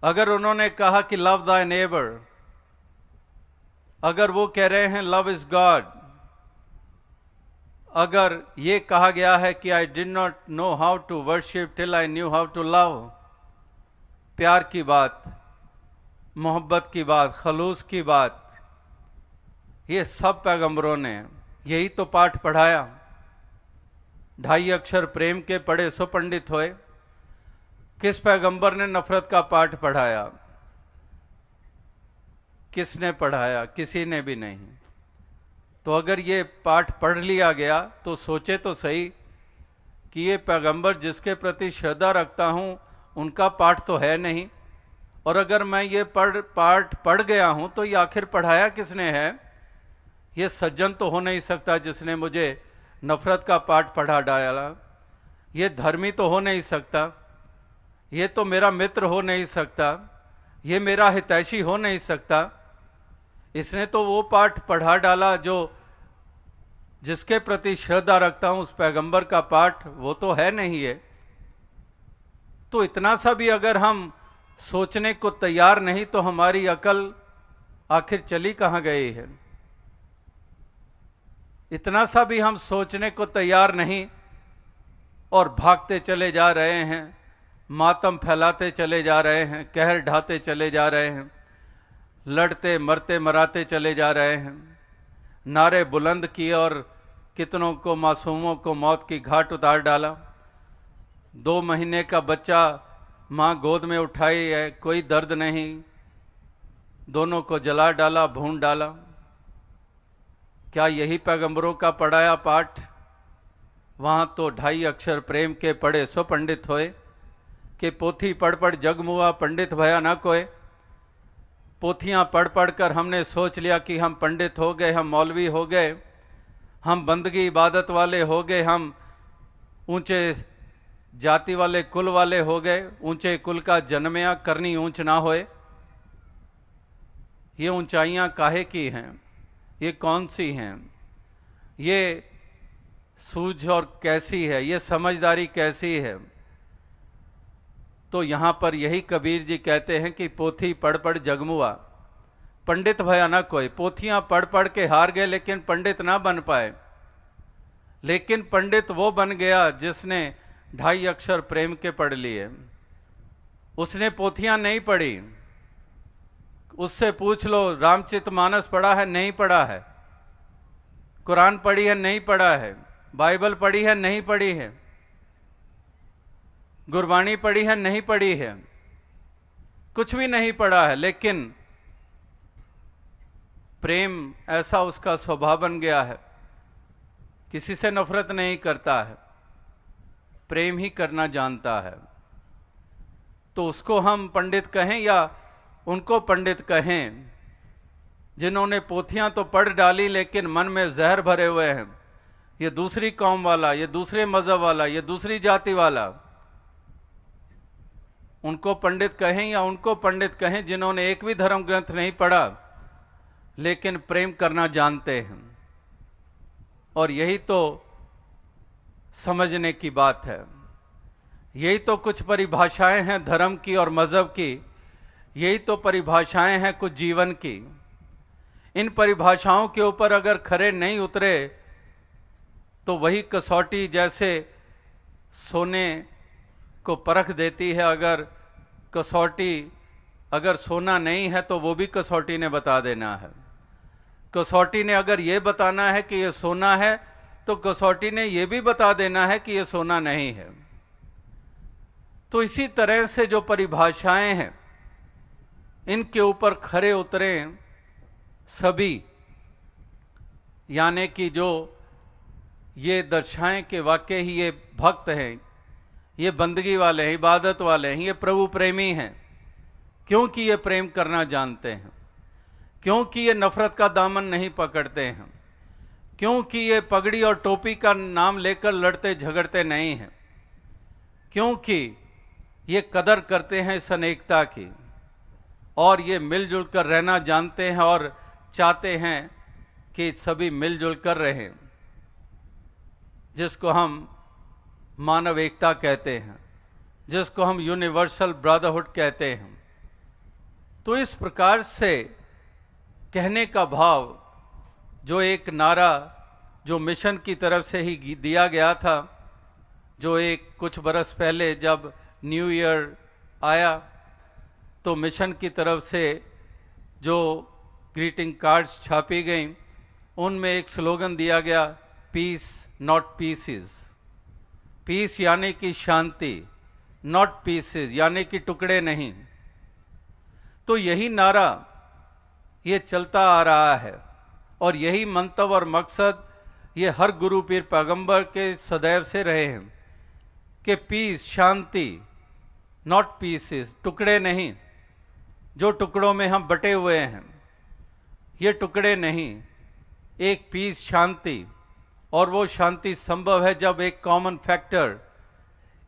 अगर उन्होंने कहा कि लव दाई नेबर, अगर वो कह रहे हैं लव इज गॉड, अगर ये कहा गया है कि I did not know how to worship till I knew how to love, प्यार की बात, मोहब्बत की बात, खलूस की बात, ये सब पैगंबरों ने यही तो पाठ पढ़ाया। 2.5 अक्षर प्रेम के पढ़े सो पंडित होए। किस पैगंबर ने नफरत का पाठ पढ़ाया? किसने पढ़ाया? किसी ने भी नहीं। तो अगर ये पाठ पढ़ लिया गया तो सोचे तो सही कि ये पैगंबर जिसके प्रति श्रद्धा रखता हूं उनका पाठ तो है नहीं, और अगर मैं ये पाठ पढ़ गया हूं तो ये आखिर पढ़ाया किसने है? ये सज्जन तो हो नहीं सकता जिसने मुझे नफरत का पाठ पढ़ा डाला। ये धर्मी तो हो नहीं सकता, ये तो मेरा मित्र हो नहीं सकता, ये मेरा हितैषी हो नहीं सकता। इसने तो वो पाठ पढ़ा डाला जो जिसके प्रति श्रद्धा रखता हूं, उस पैगंबर का पाठ वो तो है नहीं है। तो इतना सा भी अगर हम सोचने को तैयार नहीं तो हमारी अकल आखिर चली कहां गई है? इतना सा भी हम सोचने को तैयार नहीं और भागते चले जा रहे हैं, मातम फैलाते चले जा रहे हैं, कहर ढाते चले जा रहे हैं, लड़ते मरते मराते चले जा रहे हैं, नारे बुलंद किए और कितनों को, मासूमों को मौत की घाट उतार डाला। 2 महीने का बच्चा माँ गोद में उठाई है, कोई दर्द नहीं, दोनों को जला डाला, भून डाला। क्या यही पैगंबरों का पढ़ाया पाठ? वहाँ तो 2.5 अक्षर प्रेम के पढ़े सो पंडित होए, कि पोथी पढ़ पढ़ जग मुआ पंडित भया ना कोय। पोथियाँ पढ़ पढ़ कर हमने सोच लिया कि हम पंडित हो गए, हम मौलवी हो गए, हम बंदगी इबादत वाले हो गए, हम ऊंचे जाति वाले कुल वाले हो गए। ऊंचे कुल का जन्मया करनी ऊंच ना होए। ये ऊंचाइयां काहे की हैं? ये कौन सी हैं? ये सूझ और कैसी है? ये समझदारी कैसी है? तो यहां पर यही कबीर जी कहते हैं कि पोथी पढ़ पढ़ जगमुआ पंडित भया ना कोई। पोथियां पढ़ पढ़ के हार गए लेकिन पंडित ना बन पाए। लेकिन पंडित वो बन गया जिसने 2.5 अक्षर प्रेम के पढ़ लिए। उसने पोथियां नहीं पढ़ी। उससे पूछ लो, रामचरितमानस पढ़ा है? नहीं पढ़ा है। कुरान पढ़ी है? नहीं पढ़ा है। बाइबल पढ़ी है? नहीं पढ़ी है। गुरबाणी पढ़ी है? नहीं पढ़ी है। कुछ भी नहीं पढ़ा है, लेकिन प्रेम ऐसा उसका स्वभाव बन गया है, किसी से नफरत नहीं करता है, प्रेम ही करना जानता है। तो उसको हम पंडित कहें या उनको पंडित कहें जिन्होंने पोथियां तो पढ़ डाली लेकिन मन में जहर भरे हुए हैं? ये दूसरी कौम वाला, ये दूसरे मजहब वाला, ये दूसरी जाति वाला, उनको पंडित कहें या उनको पंडित कहें जिन्होंने एक भी धर्म ग्रंथ नहीं पढ़ा लेकिन प्रेम करना जानते हैं? और यही तो समझने की बात है। यही तो कुछ परिभाषाएं हैं धर्म की और मजहब की। यही तो परिभाषाएं हैं कुछ जीवन की। इन परिभाषाओं के ऊपर अगर खरे नहीं उतरे तो वही कसौटी जैसे सोने को परख देती है। अगर कसौटी, अगर सोना नहीं है तो वो भी कसौटी ने बता देना है। कसौटी ने अगर ये बताना है कि ये सोना है तो कसौटी ने ये भी बता देना है कि ये सोना नहीं है। तो इसी तरह से जो परिभाषाएं हैं इनके ऊपर खरे उतरे सभी, यानी कि जो ये दर्शाएं कि वाकई ही ये भक्त हैं, ये बंदगी वाले हैं, इबादत वाले हैं, ये प्रभु प्रेमी हैं, क्योंकि ये प्रेम करना जानते हैं, क्योंकि ये नफरत का दामन नहीं पकड़ते हैं, क्योंकि ये पगड़ी और टोपी का नाम लेकर लड़ते झगड़ते नहीं हैं, क्योंकि ये कदर करते हैं इस अनेकता की और ये मिलजुल कर रहना जानते हैं और चाहते हैं कि सभी मिलजुल कर रहें, जिसको हम मानव एकता कहते हैं, जिसको हम यूनिवर्सल ब्रदरहुड कहते हैं। तो इस प्रकार से कहने का भाव, जो एक नारा जो मिशन की तरफ से ही दिया गया था, जो एक कुछ बरस पहले जब न्यू ईयर आया तो मिशन की तरफ से जो ग्रीटिंग कार्ड्स छापी गई, उनमें एक स्लोगन दिया गया, पीस नॉट पीसेस। पीस यानी कि शांति, नॉट पीसेस यानी कि टुकड़े नहीं। तो यही नारा ये चलता आ रहा है और यही मंतव और मकसद ये हर गुरु पीर पैगंबर के सदैव से रहे हैं कि पीस, शांति, नॉट पीसेस, टुकड़े नहीं। जो टुकड़ों में हम बटे हुए हैं ये टुकड़े नहीं, एक पीस, शांति। और वो शांति संभव है जब एक कॉमन फैक्टर,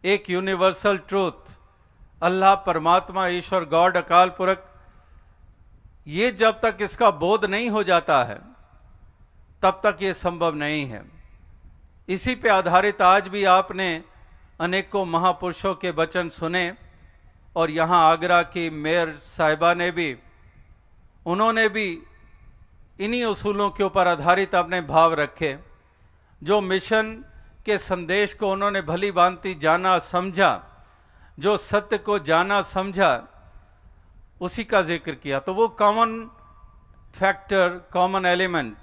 एक यूनिवर्सल ट्रूथ, अल्लाह, परमात्मा, ईश्वर, गॉड, अकाल पुरख, ये जब तक इसका बोध नहीं हो जाता है तब तक ये संभव नहीं है। इसी पे आधारित आज भी आपने अनेकों महापुरुषों के वचन सुने और यहाँ आगरा की मेयर साहिबा ने भी, उन्होंने भी इन्हीं उसूलों के ऊपर आधारित अपने भाव रखे। जो मिशन के संदेश को उन्होंने भली भांति जाना समझा, जो सत्य को जाना समझा, उसी का जिक्र किया। तो वो common factor, common element,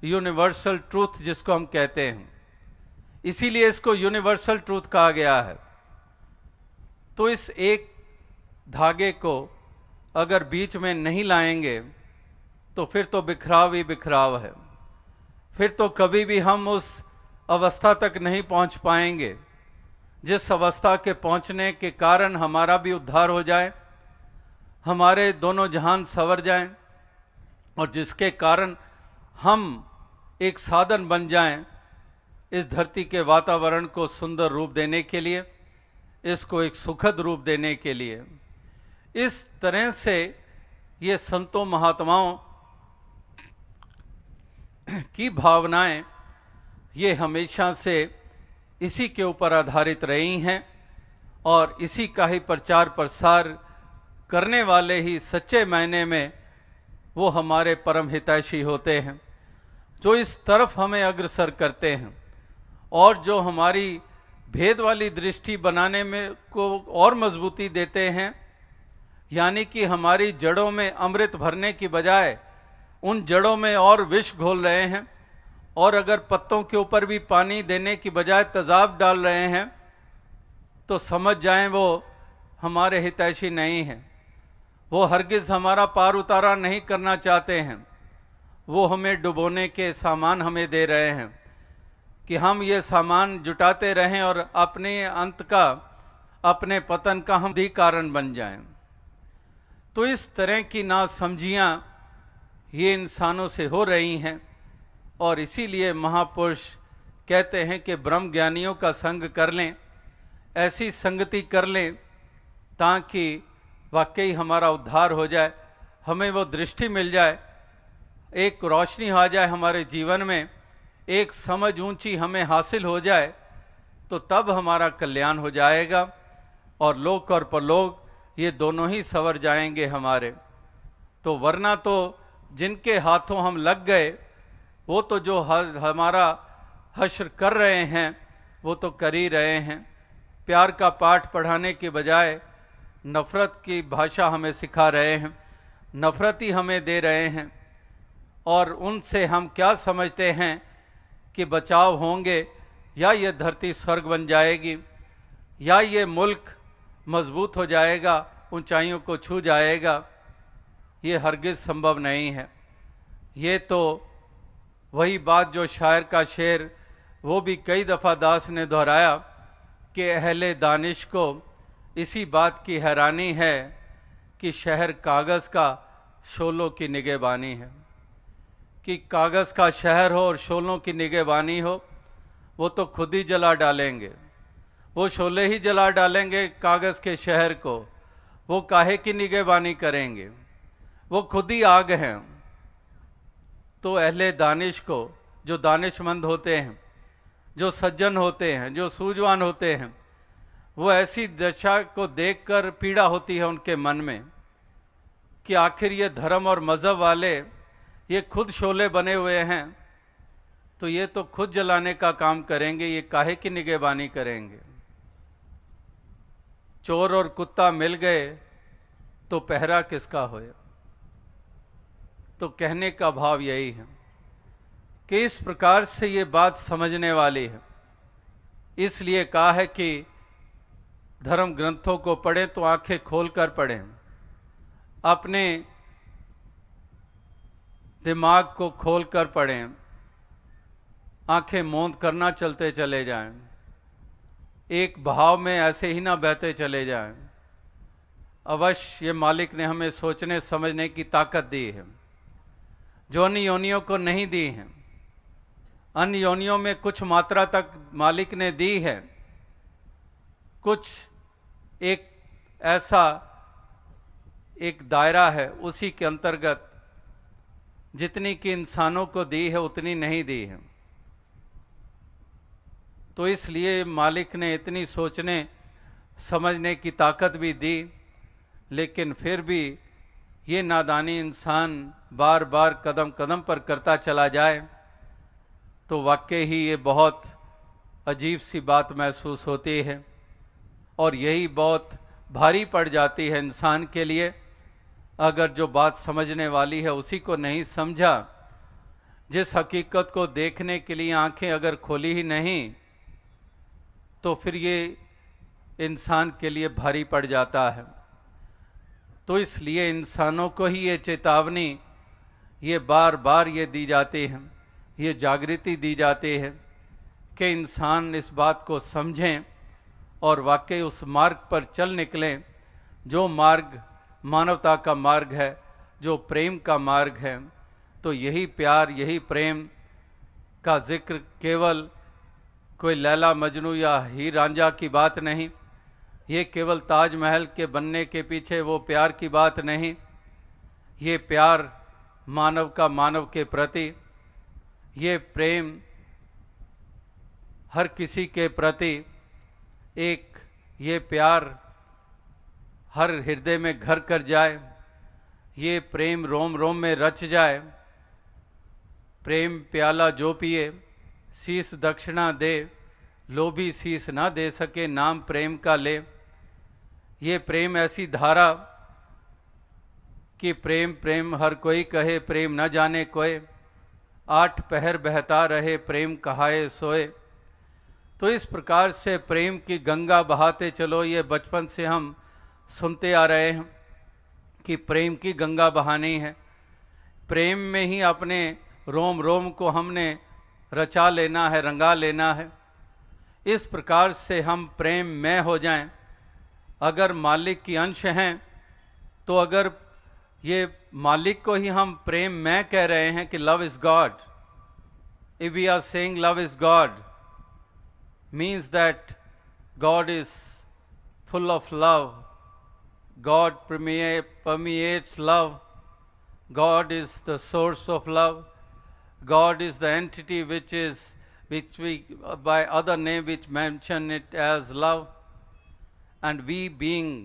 universal truth जिसको हम कहते हैं, इसीलिए इसको यूनिवर्सल ट्रूथ कहा गया है। तो इस एक धागे को अगर बीच में नहीं लाएंगे तो फिर तो बिखराव ही बिखराव है। फिर तो कभी भी हम उस अवस्था तक नहीं पहुंच पाएंगे जिस अवस्था के पहुंचने के कारण हमारा भी उद्धार हो जाए, हमारे दोनों जहान संवर जाएं और जिसके कारण हम एक साधन बन जाएं इस धरती के वातावरण को सुंदर रूप देने के लिए, इसको एक सुखद रूप देने के लिए। इस तरह से ये संतों महात्माओं की भावनाएं ये हमेशा से इसी के ऊपर आधारित रही हैं और इसी का ही प्रचार प्रसार करने वाले ही सच्चे मायने में वो हमारे परम हितैषी होते हैं, जो इस तरफ हमें अग्रसर करते हैं और जो हमारी भेद वाली दृष्टि बनाने में को और मजबूती देते हैं। यानी कि हमारी जड़ों में अमृत भरने की बजाय उन जड़ों में और विष घोल रहे हैं, और अगर पत्तों के ऊपर भी पानी देने की बजाय तेजाब डाल रहे हैं तो समझ जाएं वो हमारे हितैषी नहीं हैं। वो हरगिज़ हमारा पार उतारा नहीं करना चाहते हैं, वो हमें डुबोने के सामान हमें दे रहे हैं कि हम ये सामान जुटाते रहें और अपने अंत का, अपने पतन का हम भी कारण बन जाएं। तो इस तरह की नासमझियाँ ये इंसानों से हो रही हैं और इसीलिए महापुरुष कहते हैं कि ब्रह्म ज्ञानियों का संग कर लें, ऐसी संगति कर लें ताकि वाकई हमारा उद्धार हो जाए, हमें वो दृष्टि मिल जाए, एक रोशनी आ जाए हमारे जीवन में, एक समझ ऊंची हमें हासिल हो जाए, तो तब हमारा कल्याण हो जाएगा और लोक और परलोक ये दोनों ही संवर जाएंगे हमारे। तो वरना तो जिनके हाथों हम लग गए वो तो जो हमारा हश्र कर रहे हैं वो तो कर ही रहे हैं। प्यार का पाठ पढ़ाने के बजाय नफ़रत की भाषा हमें सिखा रहे हैं, नफ़रत ही हमें दे रहे हैं। और उनसे हम क्या समझते हैं कि बचाव होंगे या ये धरती स्वर्ग बन जाएगी या ये मुल्क मजबूत हो जाएगा, ऊंचाइयों को छू जाएगा। ये हरगिज़ संभव नहीं है। ये तो वही बात जो शायर का शेर वो भी कई दफ़ा दास ने दोहराया कि अहले दानिश को इसी बात की हैरानी है कि शहर कागज़ का शोलों की निगहबानी है। कि कागज़ का शहर हो और शोलों की निगहबानी हो, वो तो खुद ही जला डालेंगे, वो शोले ही जला डालेंगे कागज़ के शहर को, वो काहे की निगहबानी करेंगे, वो खुद ही आग हैं। तो अहले दानिश को, जो दानिशमंद होते हैं, जो सज्जन होते हैं, जो सूझवान होते हैं, वो ऐसी दशा को देखकर पीड़ा होती है उनके मन में कि आखिर ये धर्म और मज़हब वाले ये खुद शोले बने हुए हैं, तो ये तो खुद जलाने का काम करेंगे, ये काहे की निगहबानी करेंगे। चोर और कुत्ता मिल गए तो पहरा किसका होया। तो कहने का भाव यही है कि इस प्रकार से ये बात समझने वाली है। इसलिए कहा है कि धर्म ग्रंथों को पढ़ें तो आंखें खोलकर पढ़ें, अपने दिमाग को खोलकर पढ़ें, आंखें मूंद करना चलते चले जाएं, एक भाव में ऐसे ही ना बहते चले जाएं। अवश्य ये मालिक ने हमें सोचने समझने की ताकत दी है, जो अन्य योनियों को नहीं दी है। अन्य योनियों में कुछ मात्रा तक मालिक ने दी है, कुछ एक ऐसा एक दायरा है, उसी के अंतर्गत जितनी कि इंसानों को दी है उतनी नहीं दी है। तो इसलिए मालिक ने इतनी सोचने समझने की ताकत भी दी, लेकिन फिर भी ये नादानी इंसान बार बार कदम कदम पर करता चला जाए तो वाकई ही ये बहुत अजीब सी बात महसूस होती है, और यही बहुत भारी पड़ जाती है इंसान के लिए, अगर जो बात समझने वाली है उसी को नहीं समझा। जिस हकीकत को देखने के लिए आंखें अगर खोली ही नहीं तो फिर ये इंसान के लिए भारी पड़ जाता है। तो इसलिए इंसानों को ही ये चेतावनी ये बार बार ये दी जाती है, ये जागृति दी जाती है कि इंसान इस बात को समझें और वाकई उस मार्ग पर चल निकलें, जो मार्ग मानवता का मार्ग है, जो प्रेम का मार्ग है। तो यही प्यार, यही प्रेम का जिक्र केवल कोई लैला मजनू या हीर रांझा की बात नहीं, ये केवल ताजमहल के बनने के पीछे वो प्यार की बात नहीं। ये प्यार मानव का मानव के प्रति, ये प्रेम हर किसी के प्रति, एक ये प्यार हर हृदय में घर कर जाए, ये प्रेम रोम रोम में रच जाए। प्रेम प्याला जो पिए शीस दक्षिणा दे, लोभी शीस ना दे सके नाम प्रेम का ले। ये प्रेम ऐसी धारा कि प्रेम प्रेम हर कोई कहे, प्रेम न जाने कोय, आठ पहर बहता रहे प्रेम कहाए सोए। तो इस प्रकार से प्रेम की गंगा बहाते चलो, ये बचपन से हम सुनते आ रहे हैं कि प्रेम की गंगा बहानी है। प्रेम में ही अपने रोम रोम को हमने रचा लेना है, रंगा लेना है। इस प्रकार से हम प्रेम में हो जाएं। अगर मालिक की अंश हैं तो अगर ये मालिक को ही हम प्रेम में कह रहे हैं कि love is God, if we are saying love is God, means that God is full of love, God permeates love, God is the source of love, God is the entity which we by other name which mention it as love, and we being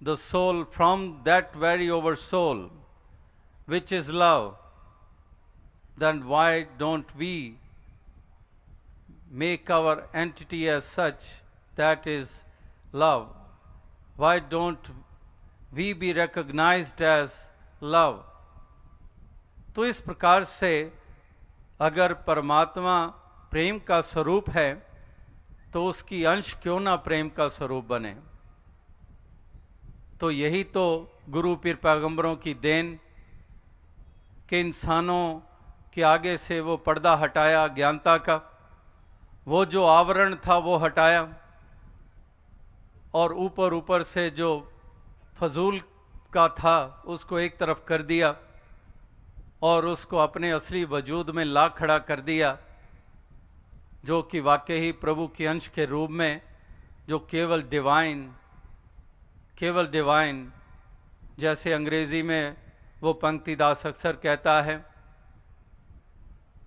the soul from that very over soul which is love, then why don't we make our entity as such that is love? Why don't we be recognized as love? तो इस प्रकार से अगर परमात्मा प्रेम का स्वरूप है तो उसकी अंश क्यों ना प्रेम का स्वरूप बने। तो यही तो गुरु पीर पैगंबरों की देन कि इंसानों के आगे से वो पर्दा हटाया, ज्ञानता का वो जो आवरण था वो हटाया, और ऊपर ऊपर से जो फजूल का था उसको एक तरफ कर दिया और उसको अपने असली वजूद में ला खड़ा कर दिया, जो कि वाकई ही प्रभु के अंश के रूप में, जो केवल डिवाइन, जैसे अंग्रेजी में वो पंक्तिदास अक्सर कहता है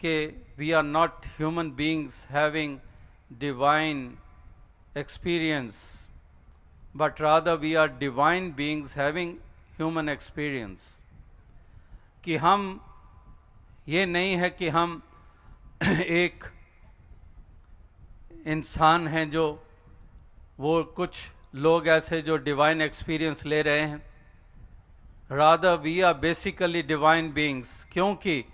कि we are not human beings having divine experience, but rather we are divine beings having human experience, कि हम ये नहीं है कि हम एक इंसान हैं जो वो कुछ लोग ऐसे जो डिवाइन एक्सपीरियंस ले रहे हैं, rather we are basically divine beings, क्योंकि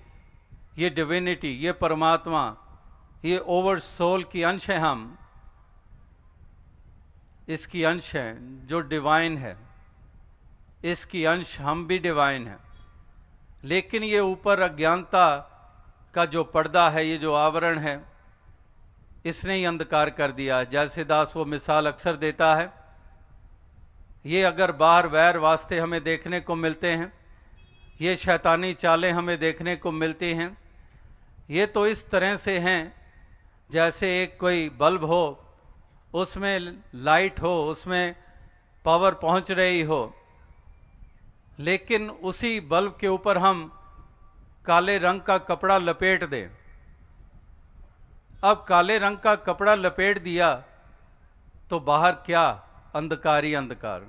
ये डिविनिटी, ये परमात्मा, ये ओवर सोल की अंश है, हम इसकी अंश है जो डिवाइन है, इसकी अंश हम भी डिवाइन है। लेकिन ये ऊपर अज्ञानता का जो पर्दा है, ये जो आवरण है, इसने ही अंधकार कर दिया। जैसे दास वो मिसाल अक्सर देता है, ये अगर बाहर वैर वास्ते हमें देखने को मिलते हैं, ये शैतानी चालें हमें देखने को मिलती हैं, ये तो इस तरह से हैं जैसे एक कोई बल्ब हो, उसमें लाइट हो, उसमें पावर पहुंच रही हो, लेकिन उसी बल्ब के ऊपर हम काले रंग का कपड़ा लपेट दें। अब काले रंग का कपड़ा लपेट दिया तो बाहर क्या? अंधकार ही अंधकार।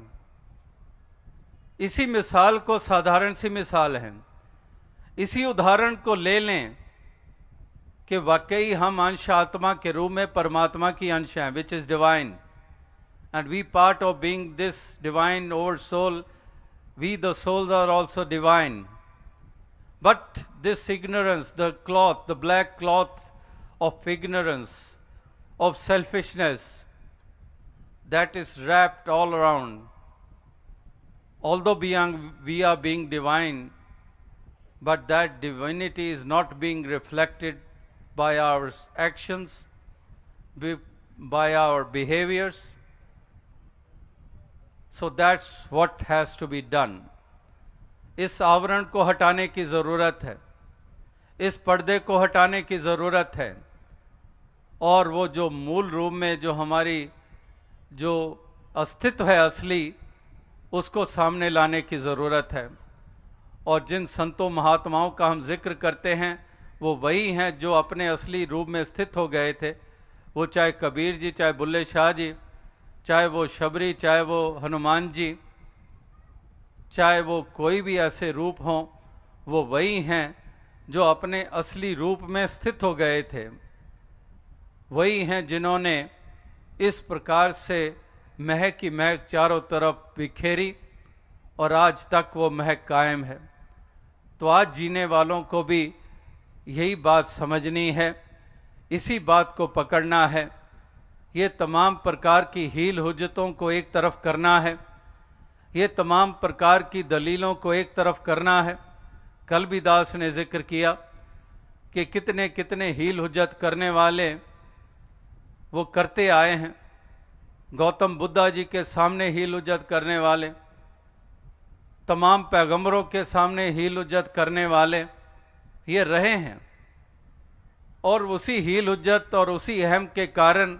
इसी मिसाल को, साधारण सी मिसाल है, इसी उदाहरण को ले लें कि वाकई हम अंश आत्मा के रूप में परमात्मा की अंश हैं, which is divine, and we part of being this divine over soul, we the souls are also divine. But this ignorance, the cloth, the black cloth of ignorance, of selfishness, that is wrapped all around. Although we are being divine, but that divinity is not being reflected by our actions, by our behaviors. So that's what has to be done. इस आवरण को हटाने की ज़रूरत है, इस पर्दे को हटाने की ज़रूरत है, और वो जो मूल रूप में जो हमारी जो अस्तित्व है असली, उसको सामने लाने की ज़रूरत है। और जिन संतों महात्माओं का हम जिक्र करते हैं, वो वही हैं जो अपने असली रूप में स्थित हो गए थे। वो चाहे कबीर जी, चाहे बुल्ले शाह जी, चाहे वो शबरी, चाहे वो हनुमान जी, चाहे वो कोई भी ऐसे रूप हों, वो वही हैं जो अपने असली रूप में स्थित हो गए थे। वही हैं जिन्होंने इस प्रकार से महक की महक चारों तरफ बिखेरी, और आज तक वो महक कायम है। तो आज जीने वालों को भी यही बात समझनी है, इसी बात को पकड़ना है। ये तमाम प्रकार की हील हुज्जतों को एक तरफ करना है, ये तमाम प्रकार की दलीलों को एक तरफ करना है। कल भी दास ने जिक्र किया कि कितने कितने हील हुज्जत करने वाले वो करते आए हैं। गौतम बुद्धा जी के सामने हील हुज्जत करने वाले, तमाम पैगंबरों के सामने हील हुज्जत करने वाले ये रहे हैं, और उसी हील हुज्जत और उसी अहम के कारण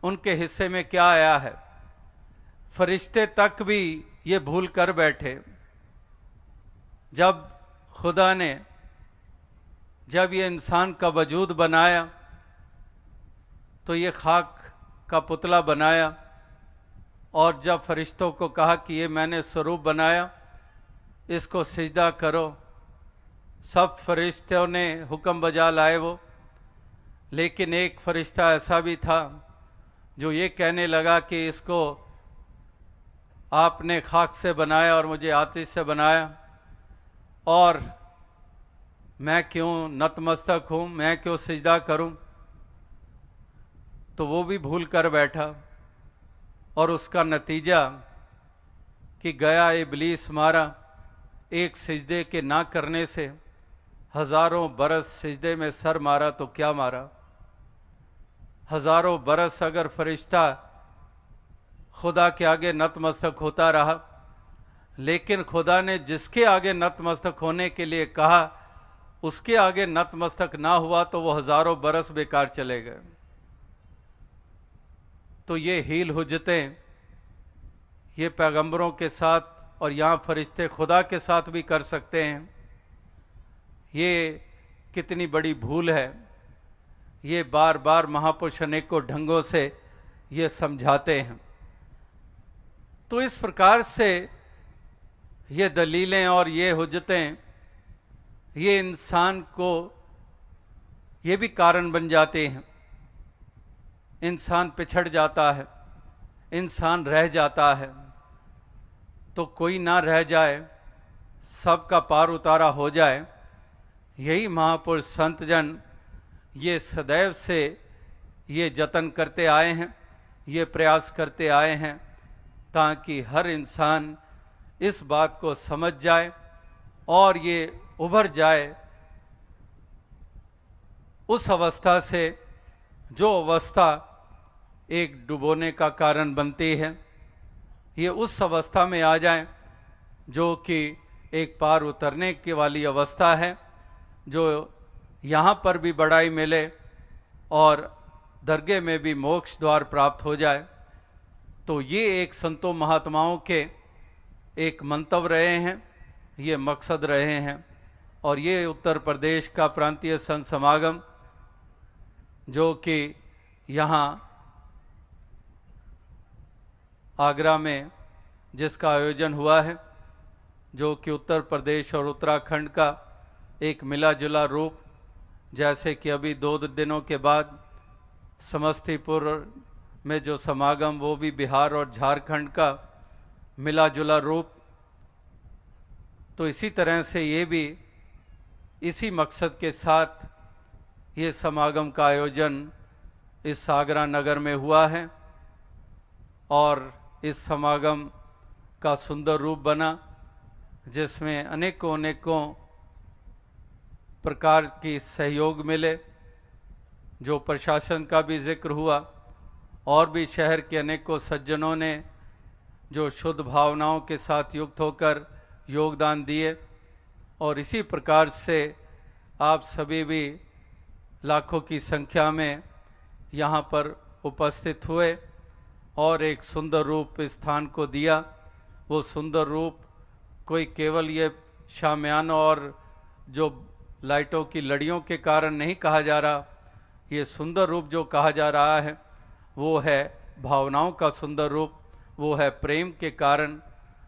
उनके हिस्से में क्या आया है? फरिश्ते तक भी ये भूल कर बैठे। जब खुदा ने जब ये इंसान का वजूद बनाया तो ये खाक का पुतला बनाया, और जब फरिश्तों को कहा कि ये मैंने स्वरूप बनाया, इसको सिजदा करो, सब फरिश्तों ने हुक्म बजा लाए वो। लेकिन एक फरिश्ता ऐसा भी था जो ये कहने लगा कि इसको आपने खाक से बनाया और मुझे आतिश से बनाया, और मैं क्यों नतमस्तक हूँ, मैं क्यों सिजदा करूँ? तो वो भी भूल कर बैठा, और उसका नतीजा कि गया इब्लीस मारा। एक सिजदे के ना करने से हज़ारों बरस सिजदे में सर मारा तो क्या मारा? हज़ारों बरस अगर फरिश्ता खुदा के आगे नतमस्तक होता रहा, लेकिन खुदा ने जिसके आगे नतमस्तक होने के लिए कहा उसके आगे नतमस्तक ना हुआ तो वो हज़ारों बरस बेकार चले गए। तो ये हील हुज्जतें ये पैगंबरों के साथ और यहाँ फरिश्ते खुदा के साथ भी कर सकते हैं। ये कितनी बड़ी भूल है। ये बार बार महापुरुष अनेकों ढंगों से ये समझाते हैं। तो इस प्रकार से ये दलीलें और ये हुज्जतें ये इंसान को ये भी कारण बन जाते हैं। इंसान पिछड़ जाता है, इंसान रह जाता है, तो कोई ना रह जाए, सबका पार उतारा हो जाए। यही महापुरुष संत जन ये सदैव से ये जतन करते आए हैं, ये प्रयास करते आए हैं, ताकि हर इंसान इस बात को समझ जाए और ये उभर जाए उस अवस्था से जो अवस्था एक डुबोने का कारण बनती है। ये उस अवस्था में आ जाए जो कि एक पार उतरने की वाली अवस्था है, जो यहाँ पर भी बड़ाई मिले और दरगे में भी मोक्ष द्वार प्राप्त हो जाए। तो ये एक संतों महात्माओं के एक मंतव्य रहे हैं, ये मकसद रहे हैं। और ये उत्तर प्रदेश का प्रांतीय संत समागम जो कि यहाँ आगरा में जिसका आयोजन हुआ है, जो कि उत्तर प्रदेश और उत्तराखंड का एक मिला जुला रूप, जैसे कि अभी 2 दिनों के बाद समस्तीपुर में जो समागम वो भी बिहार और झारखंड का मिला जुला रूप, तो इसी तरह से ये भी इसी मकसद के साथ ये समागम का आयोजन इस आगरा नगर में हुआ है। और इस समागम का सुंदर रूप बना, जिसमें अनेकों प्रकार की सहयोग मिले, जो प्रशासन का भी जिक्र हुआ और भी शहर के अनेकों सज्जनों ने जो शुद्ध भावनाओं के साथ युक्त होकर योगदान दिए। और इसी प्रकार से आप सभी भी लाखों की संख्या में यहाँ पर उपस्थित हुए और एक सुंदर रूप स्थान को दिया। वो सुंदर रूप कोई केवल ये शामियाना और जो लाइटों की लड़ियों के कारण नहीं कहा जा रहा, ये सुंदर रूप जो कहा जा रहा है वो है भावनाओं का सुंदर रूप, वो है प्रेम के कारण,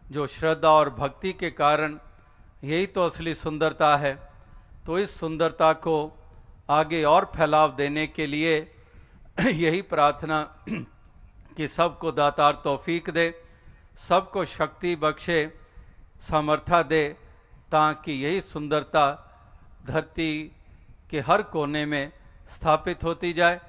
जो श्रद्धा और भक्ति के कारण, यही तो असली सुंदरता है। तो इस सुंदरता को आगे और फैलाव देने के लिए यही प्रार्थना कि सबको दातार तौफीक दे, सबको शक्ति बख्शे, सामर्थ्य दे, ताकि यही सुंदरता धरती के हर कोने में स्थापित होती जाए